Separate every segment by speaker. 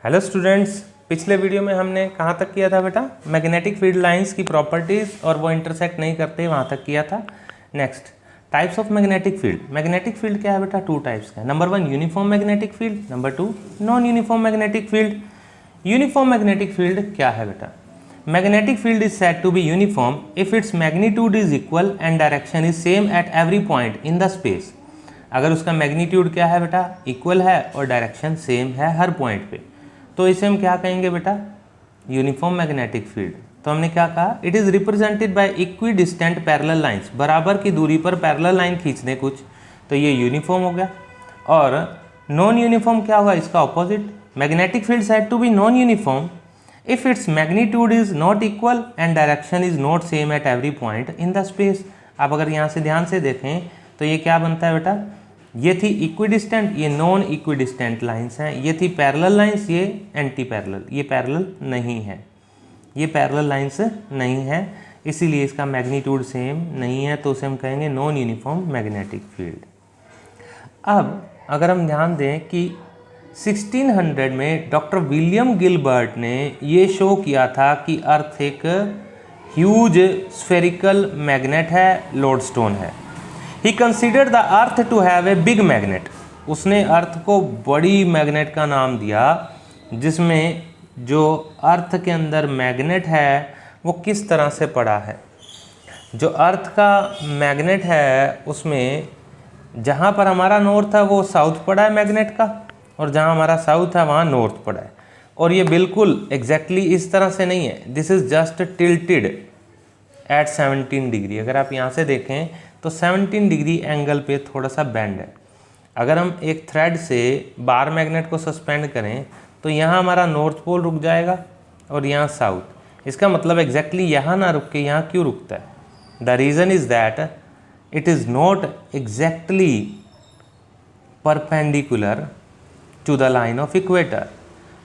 Speaker 1: Hello students, पिछले video में हमने कहाँ तक किया था बेटा? मैग्नेटिक फील्ड लाइंस की प्रॉपर्टीज़ और वो इंटरसेक्ट नहीं करते वहाँ तक किया था। Next, types of magnetic field. Magnetic field क्या है बेटा? टू टाइप्स का। Number 1 uniform magnetic field, number 2 non uniform magnetic field. Uniform magnetic field क्या है बेटा? Magnetic field is said to be uniform if its magnitude is equal and direction is same at every point in the space. अगर उसका magnitude क्या है बेटा? Equal है और डायरेक्शन सेम है हर पॉइंट पे, तो इसे हम क्या कहेंगे बेटा? Uniform magnetic field. तो हमने क्या कहा? It is represented by equi distant parallel lines. बराबर की दूरी पर पैरेलल लाइन खींचने कुछ, तो ये यूनिफॉर्म हो गया। और नॉन यूनिफॉर्म क्या होगा? इसका opposite. Magnetic field said to be non uniform if its magnitude is not equal and direction is not same at every point in the space. आप अगर यहाँ से ध्यान से देखें तो ये क्या बनता है बेटा? ये थी इक्विडिस्टेंट, ये नॉन इक्विडिस्टेंट लाइंस हैं। ये थी पैरेलल लाइंस, ये एंटी पैरेलल। ये पैरेलल नहीं है, ये पैरेलल लाइंस नहीं है, इसीलिए इसका मैग्नीट्यूड सेम नहीं है, तो उसे हम कहेंगे नॉन यूनिफॉर्म मैग्नेटिक फील्ड। अब अगर हम ध्यान दें कि 1600 में डॉक्टर विलियम गिलबर्ट ने ये शो किया था कि अर्थ एक ह्यूज स्फेरिकल मैग्नेट है, लोडस्टोन है। He considered the earth to have a big magnet. उसने अर्थ को बड़ी मैग्नेट का नाम दिया, जिसमें जो अर्थ के अंदर मैग्नेट है वो किस तरह से पड़ा है। जो अर्थ का मैग्नेट है उसमें जहाँ पर हमारा नॉर्थ है वो साउथ पड़ा है मैग्नेट का, और जहाँ हमारा साउथ है वहाँ नॉर्थ पड़ा है। और ये बिल्कुल एग्जैक्टली इस तरह से नहीं है, this is just tilted at 17 degree. अगर आप यहाँ से देखें तो 17 डिग्री एंगल पे थोड़ा सा बेंड है। अगर हम एक थ्रेड से बार मैग्नेट को सस्पेंड करें तो यहाँ हमारा नॉर्थ पोल रुक जाएगा और यहाँ साउथ। इसका मतलब एग्जैक्टली यहाँ ना रुक के यहाँ क्यों रुकता है? The reason is that it is not exactly perpendicular to the line of equator.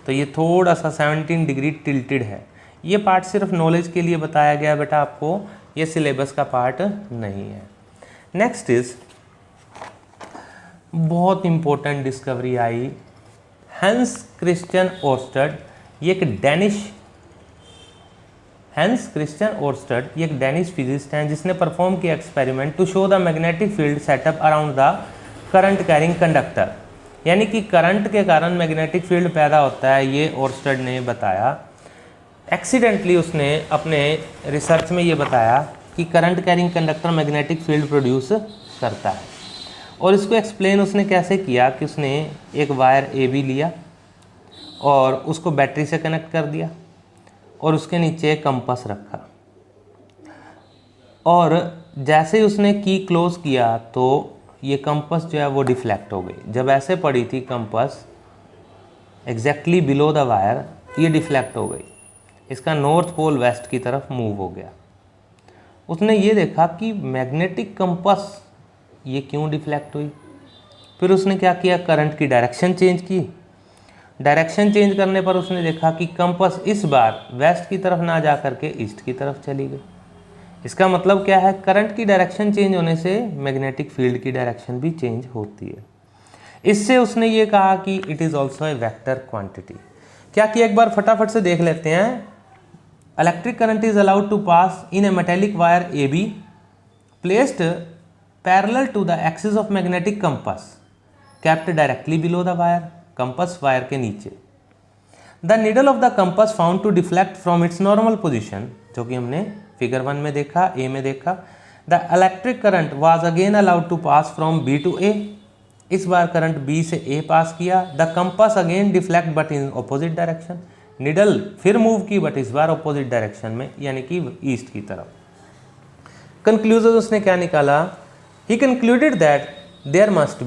Speaker 1: तो ये थोड़ा सा 17 डिग्री टिल्टेड है। ये पार्ट सिर्फ नॉलेज के लिए बताया गया बेटा आपको, ये सिलेबस का पार्ट नहीं है। नेक्स्ट इज बहुत इंपॉर्टेंट डिस्कवरी आई, हैंस क्रिश्चियन ओर्स्टेड। ये एक डेनिश फिजिस्ट हैं जिसने परफॉर्म किया experiment to show the magnetic field setup around the current carrying conductor. यानी कि करंट के कारण मैग्नेटिक फील्ड पैदा होता है, ये ओर्स्टेड ने बताया। एक्सीडेंटली उसने अपने रिसर्च में ये बताया कि current carrying conductor magnetic field produce करता है। और इसको एक्सप्लेन उसने कैसे किया कि उसने एक वायर AB लिया और उसको बैटरी से कनेक्ट कर दिया और उसके नीचे एक कंपास रखा, और जैसे ही उसने की क्लोज किया तो ये कंपास जो है वो डिफ्लेक्ट हो गई। जब ऐसे पड़ी थी compass exactly below the wire, ये डिफ्लेक्ट हो गई, इसका नॉर्थ पोल वेस्ट की तरफ मूव हो गया। उसने ये देखा कि मैग्नेटिक कंपास ये क्यों डिफ्लेक्ट हुई। फिर उसने क्या किया? करंट की डायरेक्शन चेंज की। डायरेक्शन चेंज करने पर उसने देखा कि कंपास इस बार वेस्ट की तरफ ना जा करके ईस्ट की तरफ चली गई। इसका मतलब क्या है? करंट की डायरेक्शन चेंज होने से मैग्नेटिक फील्ड की डायरेक्शन भी चेंज होती है। इससे उसने ये कहा कि it is also a vector quantity. क्या किया एक बार फटाफट से देख लेते हैं। Electric current is allowed to pass in a metallic wire AB placed parallel to the axis of magnetic compass kept directly below the wire. Compass wire के नीचे। The needle of the compass found to deflect from it's normal position, जो कि हमने figure 1 में देखा, A में देखा। The electric current was again allowed to pass from B to A। इस बार करंट B से A पास किया। The compass again deflect but in opposite direction. Needle फिर मूव की बट इस बार ऑपोजिट डायरेक्शन में, यानी कि ईस्ट की तरफ। कंक्लूजन उसने क्या निकाला? He concluded that there must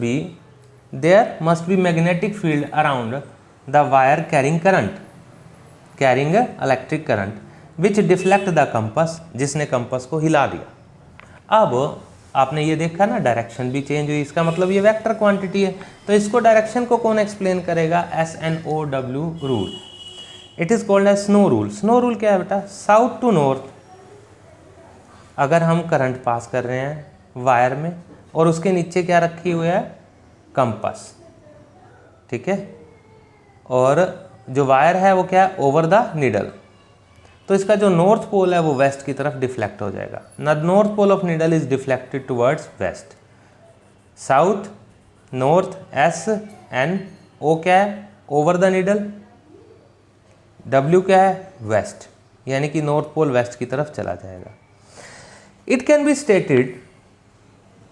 Speaker 1: be magnetic field around the wire carrying electric current which deflect the compass, जिसने कंपास को हिला दिया। अब आपने ये देखा ना, डायरेक्शन भी चेंज हुई। इसका मतलब ये वेक्टर क्वांटिटी है। तो इसको डायरेक्शन को कौन एक्सप्लेन करेगा? SNOW rule. It is called as snow rule. Snow rule क्या है बेटा? साउथ टू नॉर्थ अगर हम करंट पास कर रहे हैं वायर में और उसके नीचे क्या रखी हुई है? कंपास, ठीक है। और जो वायर है वो क्या है, ओवर द नीडल, तो इसका जो नॉर्थ पोल है वो वेस्ट की तरफ डिफ्लेक्ट हो जाएगा। The north pole of needle is deflected towards west. South, north, S, N, O क्या है, ओवर द नीडल, डब्ल्यू क्या है, वेस्ट, यानी कि नॉर्थ पोल वेस्ट की तरफ चला जाएगा। It can be stated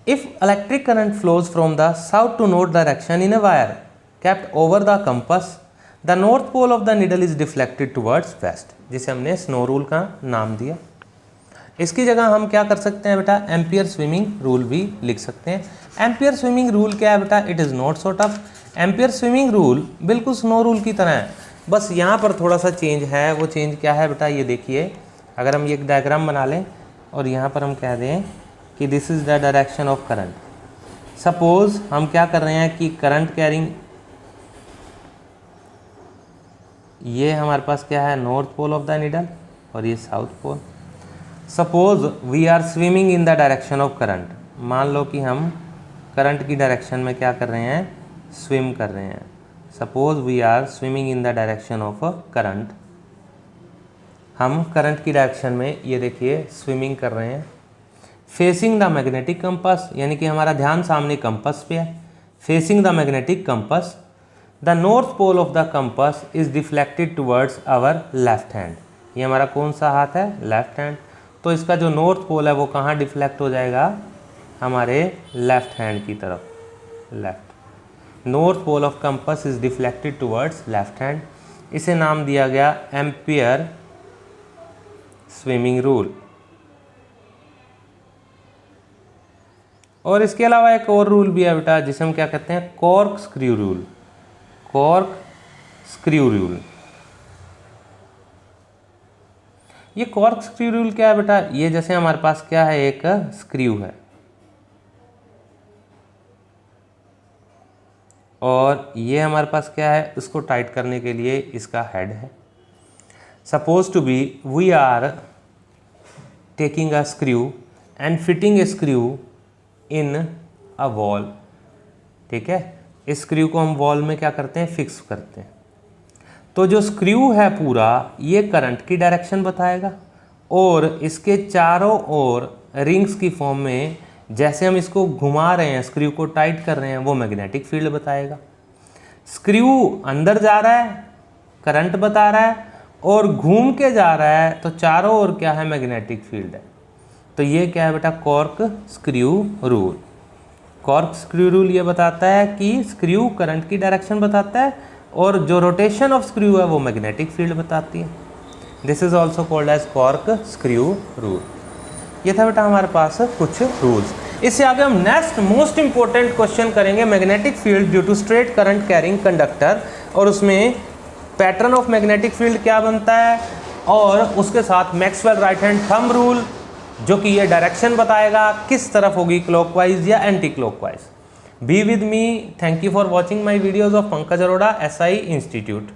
Speaker 1: if electric current flows from the south to north direction in a wire kept over the compass, the north pole of the needle is deflected towards west, जिसे हमने snow rule का नाम दिया। इसकी जगह हम क्या कर सकते हैं बेटा, एम्पियर स्विमिंग रूल भी लिख सकते हैं। एम्पियर स्विमिंग रूल क्या है बेटा, it is not so tough. Ampere swimming rule बिल्कुल स्नो रूल की तरह है, बस यहाँ पर थोड़ा सा चेंज है। वो चेंज क्या है बेटा, ये देखिए, अगर हम ये एक डायग्राम बना लें और यहाँ पर हम कह दें कि this is the direction of current. Suppose हम क्या कर रहे हैं कि करंट कैरिंग, ये हमारे पास क्या है, north pole of the needle और ये south pole. Suppose we are swimming in the direction of current, मान लो कि हम करंट की डायरेक्शन में क्या कर रहे हैं, स्विम कर रहे हैं। Suppose we are swimming in the direction of current, हम करंट की डायरेक्शन में ये देखिए स्विमिंग कर रहे हैं। फेसिंग द मैग्नेटिक कंपास, यानी कि हमारा ध्यान सामने कंपास पे है। Facing the magnetic compass, the north pole of the compass is deflected towards our left hand. ये हमारा कौन सा हाथ है, लेफ्ट हैंड, तो इसका जो नॉर्थ पोल है वो कहाँ डिफ्लेक्ट हो जाएगा, हमारे लेफ्ट हैंड की तरफ, left. North pole of compass is deflected towards left hand. इसे नाम दिया गया एम्पियर स्विमिंग रूल। और इसके अलावा एक और रूल भी है बेटा, जिसे हम क्या कहते हैं, cork screw rule. Cork screw rule, ये कॉर्क स्क्रू रूल क्या है बेटा, ये जैसे हमारे पास क्या है, एक स्क्रू है और ये हमारे पास क्या है, उसको टाइट करने के लिए इसका हेड है। Suppose to be we are taking a screw and fitting a screw in a wall, ठीक है। इस स्क्रू को हम वॉल में क्या करते हैं, फिक्स करते हैं। तो जो स्क्रू है पूरा ये करंट की डायरेक्शन बताएगा और इसके चारों ओर रिंग्स की फॉर्म में जैसे हम इसको घुमा रहे हैं, स्क्रू को टाइट कर रहे हैं, वो मैग्नेटिक फील्ड बताएगा। स्क्रू अंदर जा रहा है, करंट बता रहा है, और घूम के जा रहा है, तो चारों ओर क्या है, मैग्नेटिक फील्ड है। तो ये क्या है बेटा, cork screw rule. Cork screw rule ये बताता है कि स्क्रू करंट की डायरेक्शन बताता है और जो रोटेशन ऑफ स्क्रू है वो मैग्नेटिक फील्ड बताती है। This is also called as cork screw rule. ये था बेटा हमारे पास कुछ रूल्स। इससे आगे हम नेक्स्ट मोस्ट इंपॉर्टेंट क्वेश्चन करेंगे, magnetic field due to straight current carrying conductor, और उसमें पैटर्न ऑफ मैग्नेटिक फील्ड क्या बनता है, और उसके साथ Maxwell right hand thumb rule, जो कि ये डायरेक्शन बताएगा किस तरफ होगी, क्लॉकवाइज या anti clockwise. Be with me, thank you for watching my videos of Pankaj Arora, SI institute.